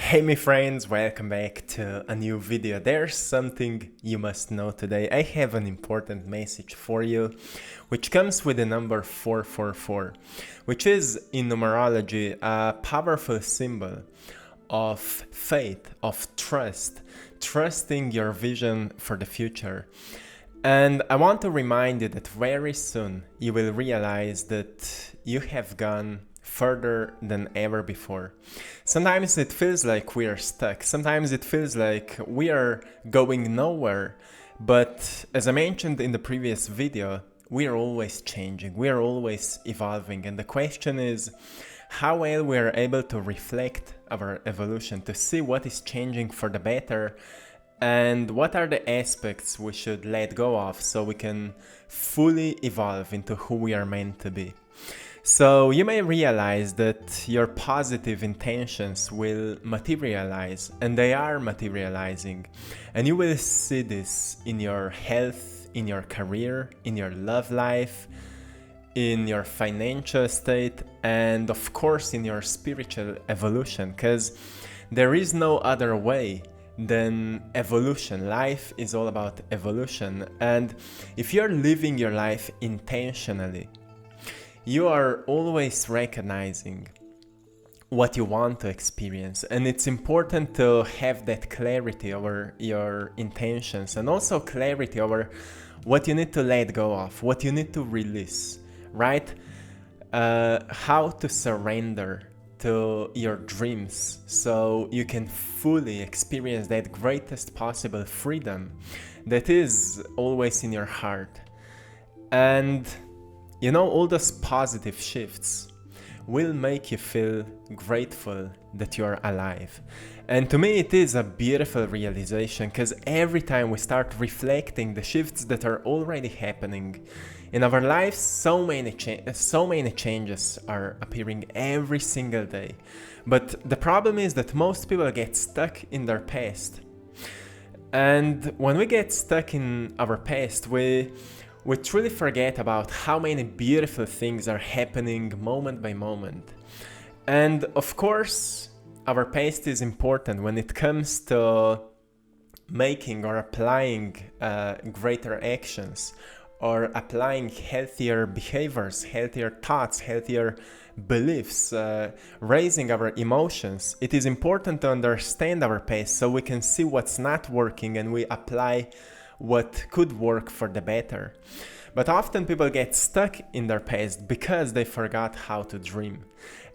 Hey my friends, welcome back to a new video. There's something you must know today. I have an important message for you, which comes with the number 444, which is in numerology a powerful symbol of faith, of trust, trusting your vision for the future. And I want to remind you that very soon you will realize that you have gone further than ever before. Sometimes it feels like we are stuck. Sometimes it feels like we are going nowhere. But as I mentioned in the previous video, we are always changing. We are always evolving. And the question is how well we are able to reflect our evolution, to see what is changing for the better and what are the aspects we should let go of so we can fully evolve into who we are meant to be. So you may realize that your positive intentions will materialize, and they are materializing. And you will see this in your health, in your career, in your love life, in your financial state, and of course in your spiritual evolution, because there is no other way than evolution. Life is all about evolution. And if you're living your life intentionally, you are always recognizing what you want to experience, and it's important to have that clarity over your intentions and also clarity over what you need to let go of, what you need to release, right? How to surrender to your dreams so you can fully experience that greatest possible freedom that is always in your heart. And you know, all those positive shifts will make you feel grateful that you're alive. And to me, it is a beautiful realization, because every time we start reflecting the shifts that are already happening in our lives, so many changes are appearing every single day. But the problem is that most people get stuck in their past. And when we get stuck in our past, we truly forget about how many beautiful things are happening moment by moment. And of course, our past is important when it comes to making or applying greater actions, or applying healthier behaviors, healthier thoughts, healthier beliefs, raising our emotions. It is important to understand our past so we can see what's not working and we apply what could work for the better. But often people get stuck in their past because they forgot how to dream.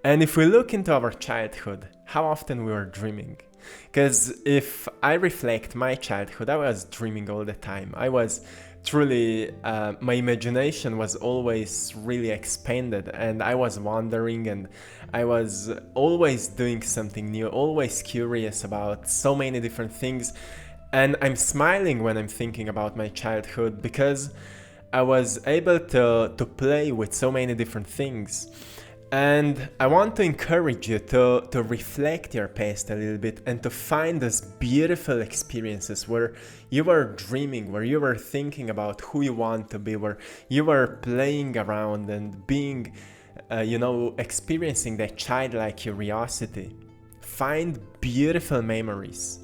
And if we look into our childhood, how often we were dreaming? Because if I reflect my childhood, I was dreaming all the time. I was truly, my imagination was always really expanded, and I was wondering, and I was always doing something new, always curious about so many different things. And I'm smiling when I'm thinking about my childhood because I was able to play with so many different things. And I want to encourage you to reflect your past a little bit and to find those beautiful experiences where you were dreaming, where you were thinking about who you want to be, where you were playing around and being, experiencing that childlike curiosity. Find beautiful memories.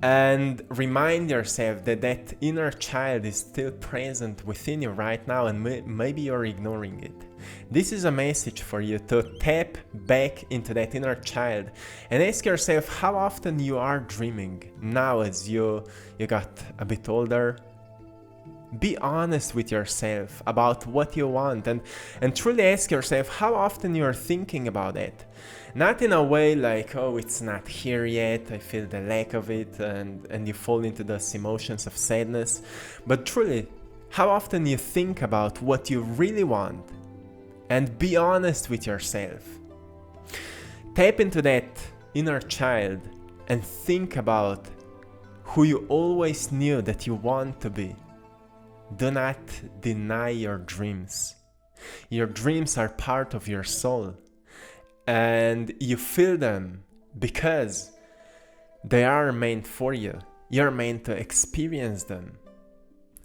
And remind yourself that that inner child is still present within you right now, and maybe you're ignoring it. This is a message for you to tap back into that inner child and ask yourself how often you are dreaming now as you got a bit older. Be honest with yourself about what you want, and truly ask yourself how often you're thinking about it. Not in a way like, oh, it's not here yet, I feel the lack of it, and you fall into those emotions of sadness. But truly, how often you think about what you really want, and be honest with yourself. Tap into that inner child and think about who you always knew that you want to be. Do not deny your dreams. Your dreams are part of your soul, and you feel them because they are meant for you. You're meant to experience them.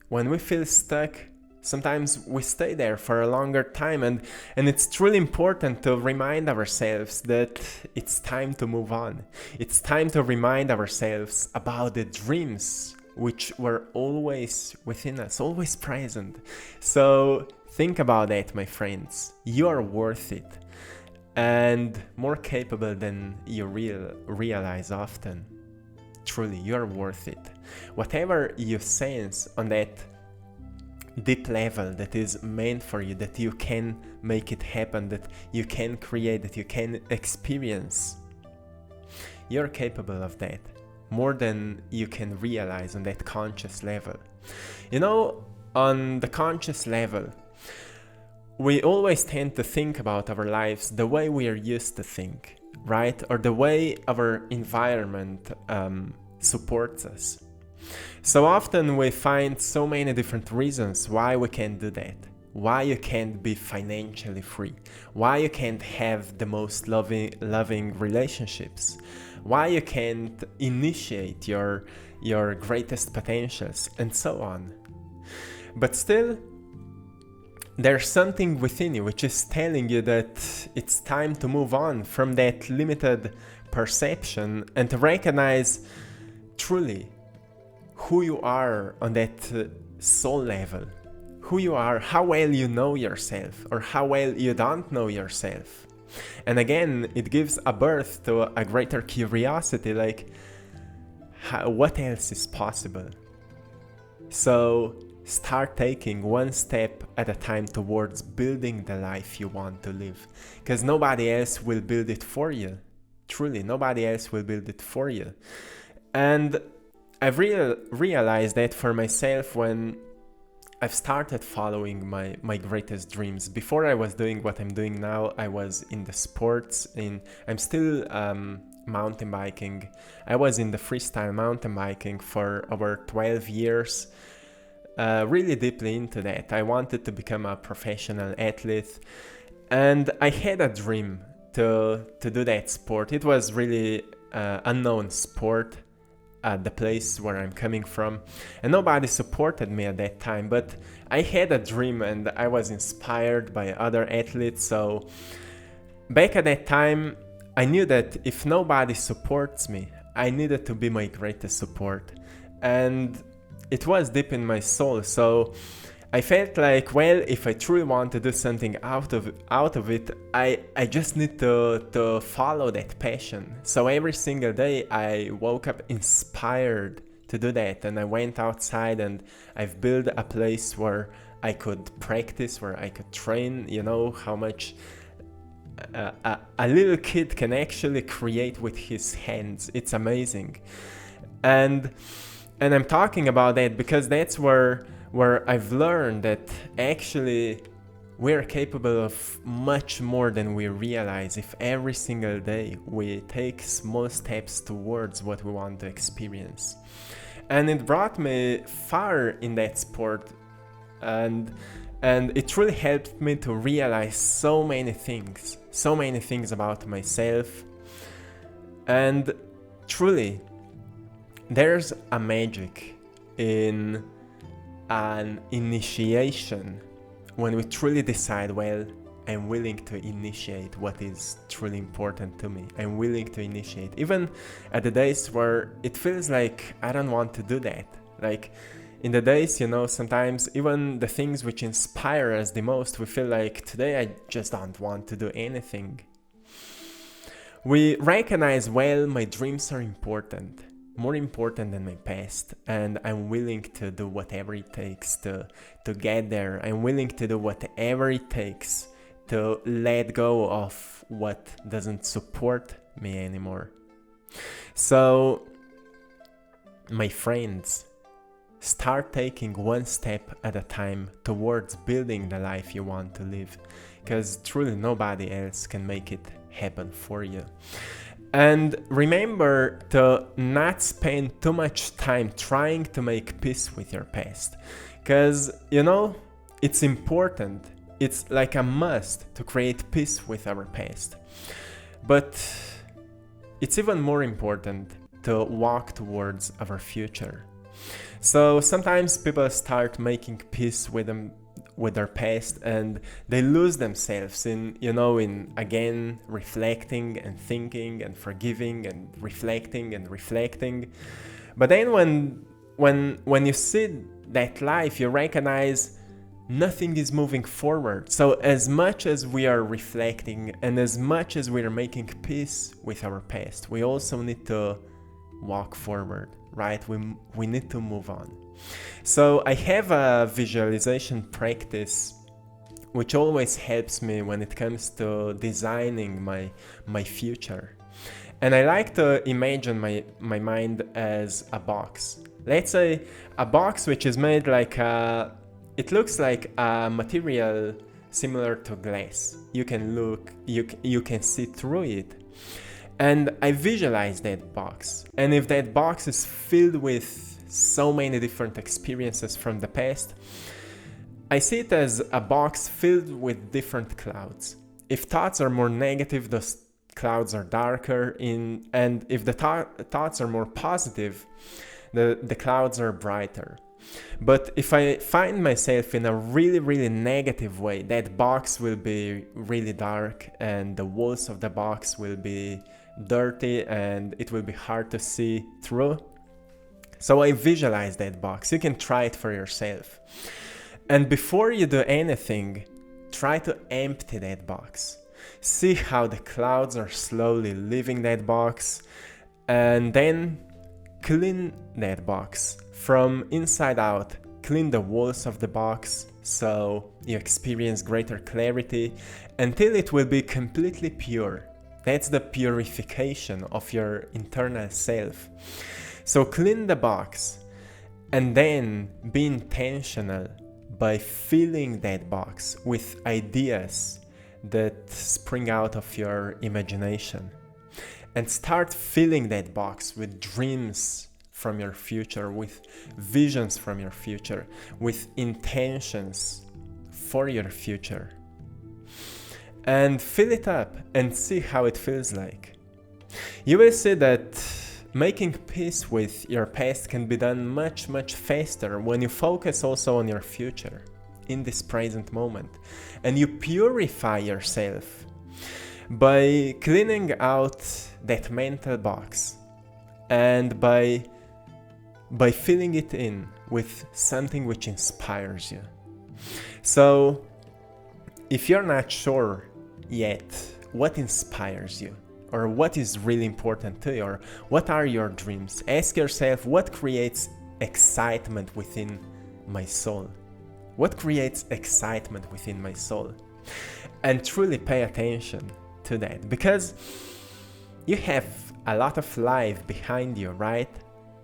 When we feel stuck, Sometimes we stay there for a longer time, and it's truly important to remind ourselves that it's time to move on. It's time to remind ourselves about the dreams which were always within us, always present. So think about that, my friends. You are worth it and more capable than you realize often. Truly, you are worth it. Whatever you sense on that deep level that is meant for you, that you can make it happen, that you can create, that you can experience, you're capable of that more than you can realize on that conscious level. You know, on the conscious level, we always tend to think about our lives the way we are used to think, right? Or the way our environment supports us. So often we find so many different reasons why we can't do that, why you can't be financially free, why you can't have the most loving relationships, why you can't initiate your greatest potentials, and so on. But still, there's something within you which is telling you that it's time to move on from that limited perception and to recognize truly who you are on that soul level, who you are, how well you know yourself or how well you don't know yourself. And again, it gives a birth to a greater curiosity, like what else is possible? So start taking one step at a time towards building the life you want to live, because nobody else will build it for you. Truly, nobody else will build it for you. And I've realized that for myself when I've started following my greatest dreams. Before I was doing what I'm doing now, I was in the sports. I'm still mountain biking. I was in the freestyle mountain biking for over 12 years. Really deeply into that. I wanted to become a professional athlete, and I had a dream to do that sport. It was really unknown sport at the place where I'm coming from, and nobody supported me at that time, but I had a dream and I was inspired by other athletes. So back at that time, I knew that if nobody supports me, I needed to be my greatest support, and it was deep in my soul. So I felt like, well, if I truly want to do something out of it, I just need to follow that passion. So every single day I woke up inspired to do that, and I went outside and I've built a place where I could practice, where I could train. You know how much a little kid can actually create with his hands. It's amazing. And I'm talking about that because that's where I've learned that actually we're capable of much more than we realize if every single day we take small steps towards what we want to experience. And it brought me far in that sport, and it really helped me to realize so many things about myself. And truly, there's a magic in an initiation when we truly decide, well, I'm willing to initiate what is truly important to me. I'm willing to initiate, even at the days where it feels like I don't want to do that. Like in the days, sometimes even the things which inspire us the most, we feel like today I just don't want to do anything. We recognize, well, my dreams are important, more important than my past, and I'm willing to do whatever it takes to get there. I'm willing to do whatever it takes to let go of what doesn't support me anymore. So, my friends, start taking one step at a time towards building the life you want to live, because truly nobody else can make it happen for you. And remember to not spend too much time trying to make peace with your past, because it's important. It's like a must to create peace with our past, but it's even more important to walk towards our future. So sometimes people start making peace with with their past, and they lose themselves in again reflecting and thinking and forgiving and reflecting. But then when you see that life, you recognize nothing is moving forward. So as much as we are reflecting and as much as we are making peace with our past, we also need to walk forward, right? We need to move on. So I have a visualization practice which always helps me when it comes to designing my future. And I like to imagine my mind as a box. Let's say a box which is made it looks like a material similar to glass. You can see through it. And I visualize that box. And if that box is filled with so many different experiences from the past, I see it as a box filled with different clouds. If thoughts are more negative, those clouds are darker. And if the thoughts are more positive, the clouds are brighter. But if I find myself in a really, really negative way, that box will be really dark and the walls of the box will be dirty and it will be hard to see through. So I visualize that box. You can try it for yourself. And before you do anything, try to empty that box. See how the clouds are slowly leaving that box, and then clean that box from inside out. Clean the walls of the box so you experience greater clarity until it will be completely pure. That's the purification of your internal self. So clean the box and then be intentional by filling that box with ideas that spring out of your imagination. And start filling that box with dreams from your future, with visions from your future, with intentions for your future. And fill it up and see how it feels like. You will see that making peace with your past can be done much, much faster when you focus also on your future in this present moment. And you purify yourself by cleaning out that mental box and by filling it in with something which inspires you. So if you're not sure yet what inspires you, or what is really important to you, or what are your dreams, ask yourself, what creates excitement within my soul? What creates excitement within my soul? And truly pay attention to that, because you have a lot of life behind you, right?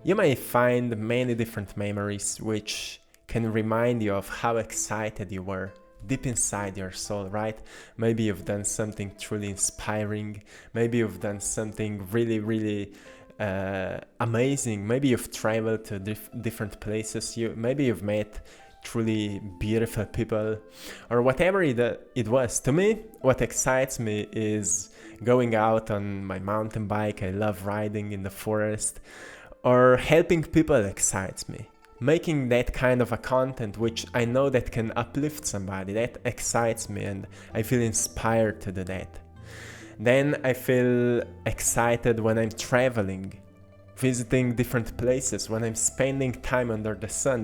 You may find many different memories which can remind you of how excited you were deep inside your soul, right? Maybe you've done something truly inspiring. Maybe you've done something really, really amazing. Maybe you've traveled to different places. Maybe you've met truly beautiful people, or whatever it was. To me, what excites me is going out on my mountain bike. I love riding in the forest, or helping people excites me. Making that kind of a content which I know that can uplift somebody, that excites me, and I feel inspired to do that. Then I feel excited when I'm traveling, visiting different places, when I'm spending time under the sun.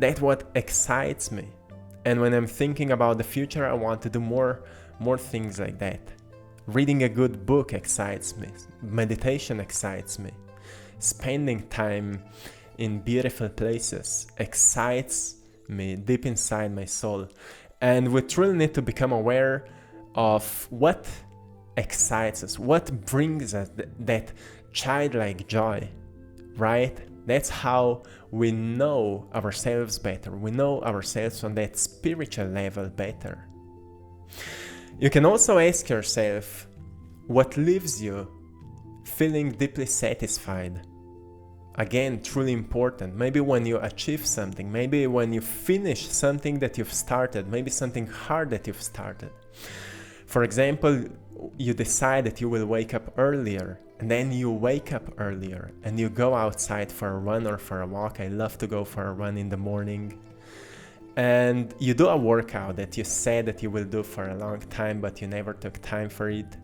That's what excites me. And when I'm thinking about the future, I want to do more things like that. Reading a good book excites me. Meditation excites me. Spending time in beautiful places excites me deep inside my soul. And we truly need to become aware of what excites us, what brings us that childlike joy, right? That's how we know ourselves better. We know ourselves on that spiritual level better. You can also ask yourself, what leaves you feeling deeply satisfied? Again, truly important. Maybe when you achieve something, maybe when you finish something that you've started, maybe something hard that you've started. For example, you decide that you will wake up earlier, and then you wake up earlier and you go outside for a run or for a walk. I love to go for a run in the morning. and you do a workout that you said that you will do for a long time, but you never took time for it,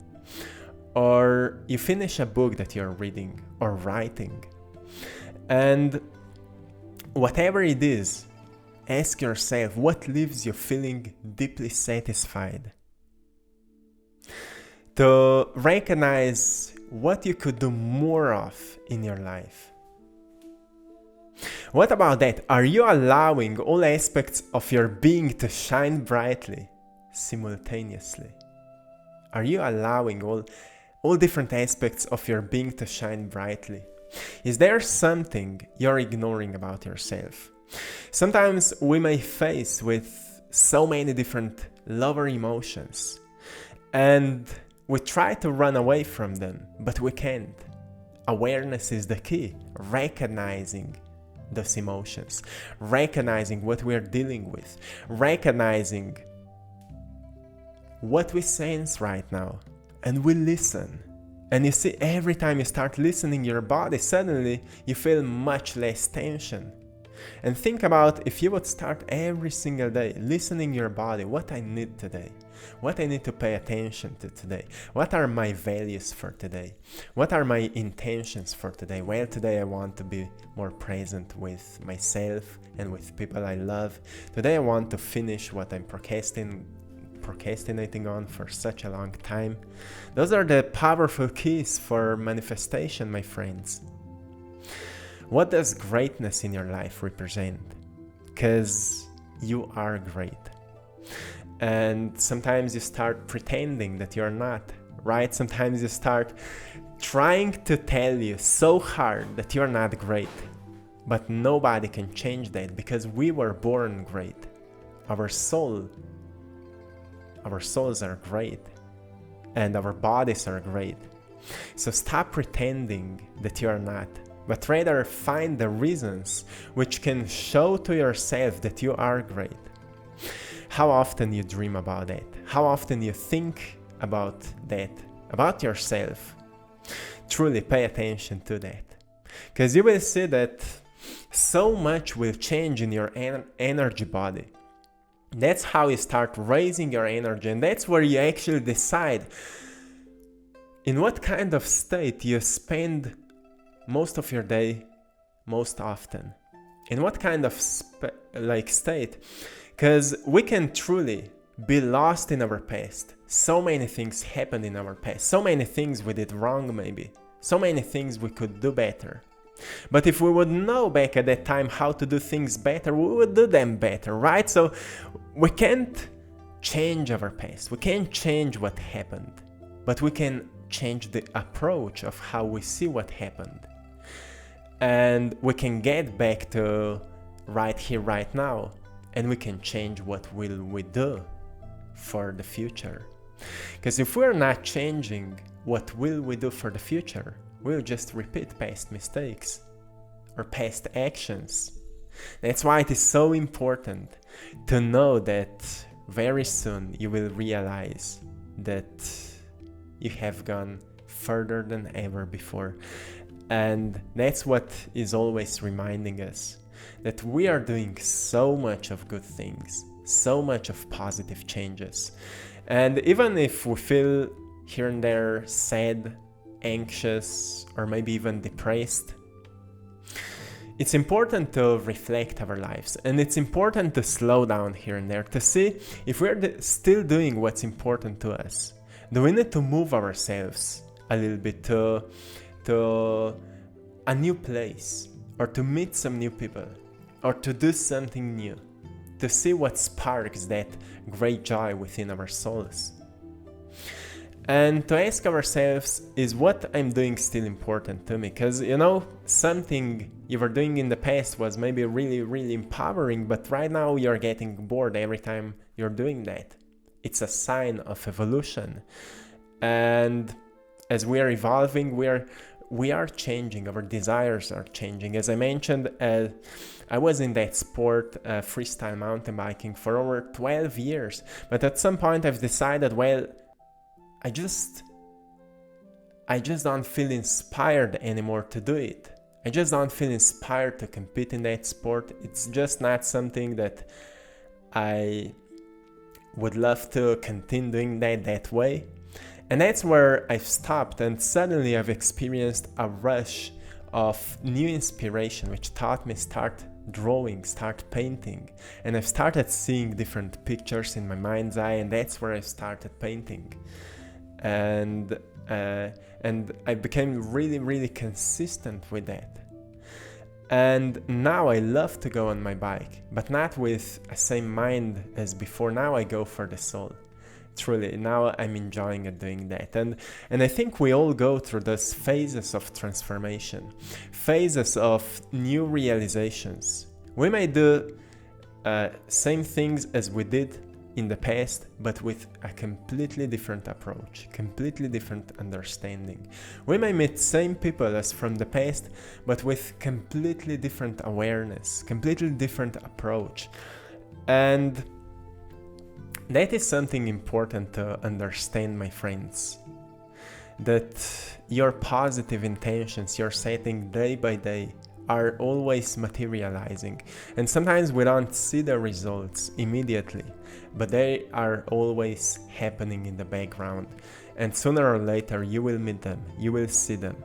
or you finish a book that you're reading or writing, and whatever it is, ask yourself what leaves you feeling deeply satisfied. To recognize what you could do more of in your life. What about that? Are you allowing all aspects of your being to shine brightly simultaneously? Are you allowing all different aspects of your being to shine brightly? Is there something you're ignoring about yourself? Sometimes we may face with so many different lower emotions, and we try to run away from them, but we can't. Awareness is the key. Recognizing those emotions, recognizing what we're dealing with, recognizing what we sense right now, and we listen. And you see, every time you start listening your body, suddenly you feel much less tension. And think about if you would start every single day listening your body, what I need today, what I need to pay attention to today, what are my values for today, what are my intentions for today. Well, today I want to be more present with myself and with people I love. Today I want to finish what I'm procrastinating on for such a long time. Those are the powerful keys for manifestation, my friends. What does greatness in your life represent? Because you are great. And sometimes you start pretending that you're not, right? Sometimes you start trying to tell you so hard that you're not great. But nobody can change that because we were born great. Our souls are great. And our bodies are great. So stop pretending that you're not, but rather find the reasons which can show to yourself that you are great. How often you dream about that? How often you think about that, about yourself? Truly pay attention to that. Because you will see that so much will change in your energy body. That's how you start raising your energy, and that's where you actually decide in what kind of state you spend most of your day most often. In what kind of state? Because we can truly be lost in our past. So many things happened in our past. So many things we did wrong maybe. So many things we could do better. But if we would know back at that time how to do things better, we would do them better, right? So we can't change our past. We can't change what happened. But we can change the approach of how we see what happened. And we can get back to right here, right now. And we can change what will we do for the future. Because if we're not changing what will we do for the future, we'll just repeat past mistakes or past actions. That's why it is so important to know that very soon you will realize that you have gone further than ever before. And that's what is always reminding us that we are doing so much of good things, so much of positive changes. And even if we feel here and there sad, anxious, or maybe even depressed, it's important to reflect our lives, and it's important to slow down here and there to see if we're still doing what's important to us. Do we need to move ourselves a little bit to a new place, or to meet some new people, or to do something new, to see what sparks that great joy within our souls? And to ask ourselves, is what I'm doing still important to me? Because, something you were doing in the past was maybe really, really empowering, but right now you're getting bored every time you're doing that. It's a sign of evolution. And as we are evolving, we are changing, our desires are changing. As I mentioned, I was in that sport, freestyle mountain biking, for over 12 years. But at some point I've decided, I just don't feel inspired anymore to do it. I just don't feel inspired to compete in that sport. It's just not something that I would love to continue doing that way. And that's where I've stopped, and suddenly I've experienced a rush of new inspiration, which taught me start drawing, start painting. And I've started seeing different pictures in my mind's eye, and that's where I started painting. And I became really consistent with that. And now I love to go on my bike, but not with the same mind as before. Now I go for the soul. Truly, now I'm enjoying doing that. And I think we all go through those phases of transformation, phases of new realizations. We may do same things as we did in the past, but with a completely different approach, completely different understanding. We may meet same people as from the past, but with completely different awareness, completely different approach. And that is something important to understand, my friends, that your positive intentions you're setting day by day are always materializing. And sometimes we don't see the results immediately, but they are always happening in the background. And sooner or later you will meet them, you will see them,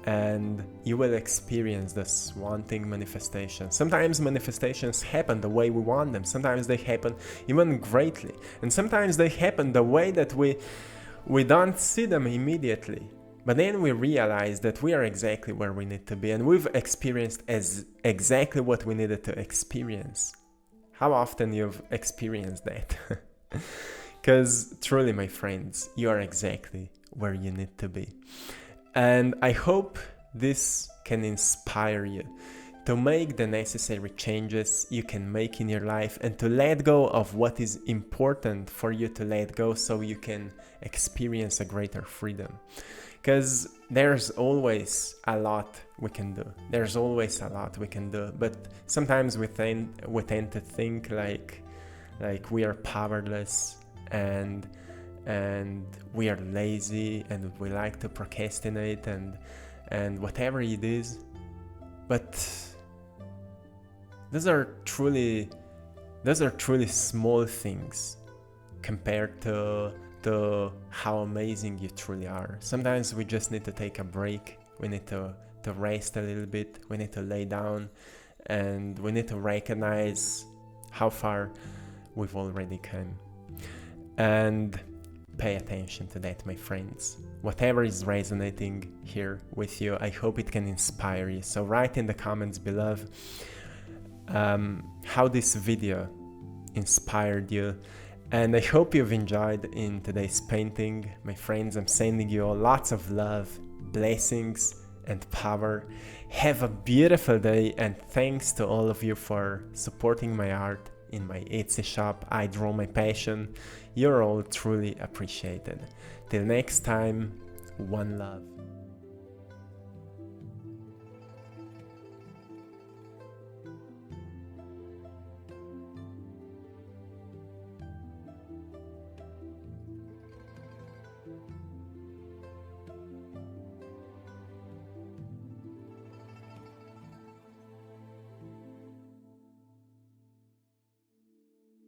and you will experience this wanting manifestation. Sometimes manifestations happen the way we want them. Sometimes they happen even greatly. And sometimes they happen the way that we don't see them immediately. But then we realize that we are exactly where we need to be, and we've experienced as exactly what we needed to experience. How often you've experienced that? Because truly, my friends, you are exactly where you need to be. And I hope this can inspire you to make the necessary changes you can make in your life, and to let go of what is important for you to let go, so you can experience a greater freedom. Because there's always a lot we can do. There's always a lot we can do. But sometimes we tend to think like we are powerless, and we are lazy, and we like to procrastinate, and whatever it is. But those are truly small things compared to how amazing you truly are. Sometimes we just need to take a break. We need to rest a little bit. We need to lay down, and we need to recognize how far we've already come. And pay attention to that, my friends. Whatever is resonating here with you, I hope it can inspire you. So write in the comments below how this video inspired you. And I hope you've enjoyed in today's painting. My friends, I'm sending you all lots of love, blessings, and power. Have a beautiful day, and thanks to all of you for supporting my art in my Etsy shop, I Draw My Passion. You're all truly appreciated. Till next time, one love.